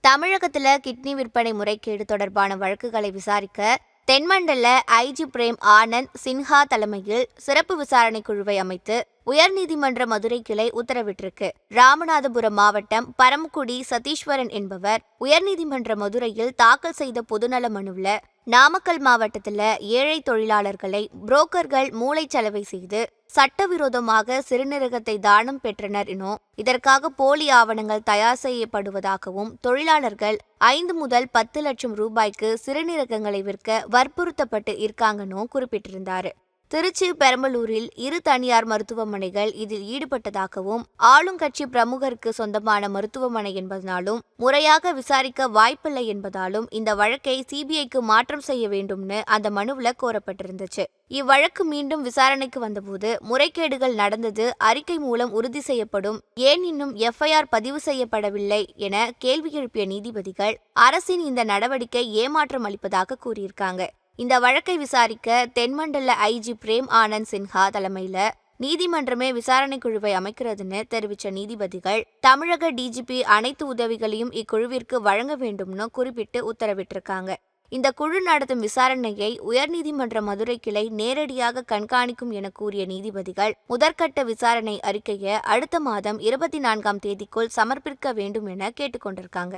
தமிழகத்துல கிட்னி விற்பனை முறைகேடு தொடர்பான வழக்குகளை விசாரிக்க தென்மண்டல ஐஜி பிரேம் ஆனந்த் சின்ஹா தலைமையில் சிறப்பு விசாரணை குழுவை அமைத்து உயர்நீதிமன்ற மதுரை கிளை உத்தரவிட்டிருக்கு. ராமநாதபுரம் மாவட்டம் பரமக்குடி சதீஸ்வரன் என்பவர் உயர்நீதிமன்ற மதுரையில் தாக்கல் செய்த பொதுநல மனுவில் நாமக்கல் மாவட்டத்தில் ஏழை தொழிலாளர்களை புரோக்கர்கள் மூளைச்சலவை செய்து சட்டவிரோதமாக சிறுநீரகத்தை தானம் பெற்றனர் எனவும் இதற்காக போலி ஆவணங்கள் தயார் செய்யப்படுவதாகவும் தொழிலாளர்கள் 5 முதல் 10 லட்சம் ரூபாய்க்கு சிறுநீரகங்களை விற்க வற்புறுத்தப்பட்டு இருக்காங்கன்னு குறிப்பிட்டிருந்தாரு. திருச்சி பெரம்பலூரில் 2 தனியார் மருத்துவமனைகள் இதில் ஈடுபட்டதாகவும் ஆளுங்கட்சி பிரமுகருக்கு சொந்தமான மருத்துவமனை என்பதனாலும் முறையாக விசாரிக்க வாய்ப்பில்லை என்பதாலும் இந்த வழக்கை சிபிஐக்கு மாற்றம் செய்ய வேண்டும்னு அந்த மனுவில் கோரப்பட்டிருந்துச்சு. இவ்வழக்கு மீண்டும் விசாரணைக்கு வந்தபோது முறைகேடுகள் நடந்தது அறிக்கை மூலம் உறுதி செய்யப்படும், ஏன் இன்னும் எஃப்ஐஆர் பதிவு செய்யப்படவில்லை என கேள்வி எழுப்பிய நீதிபதிகள் அரசின் இந்த நடவடிக்கை ஏமாற்றம் அளிப்பதாக கூறியிருக்காங்க. இந்த வழக்கை விசாரிக்க தென்மண்டல ஐஜி பிரேம் ஆனந்த் சின்ஹா தலைமையில நீதிமன்றமே விசாரணை குழுவை அமைக்கிறதுன்னு தெரிவித்த நீதிபதிகள் தமிழக டிஜிபி அனைத்து உதவிகளையும் இக்குழுவிற்கு வழங்க வேண்டும்னு குறிப்பிட்டு உத்தரவிட்டிருக்காங்க. இந்த குழு நடத்தும் விசாரணையை உயர்நீதிமன்ற மதுரை கிளை நேரடியாக கண்காணிக்கும் என கூறிய நீதிபதிகள் முதற்கட்ட விசாரணை அறிக்கையை அடுத்த மாதம் 24ஆம் தேதிக்குள் சமர்ப்பிக்க வேண்டும் என கேட்டுக்கொண்டிருக்காங்க.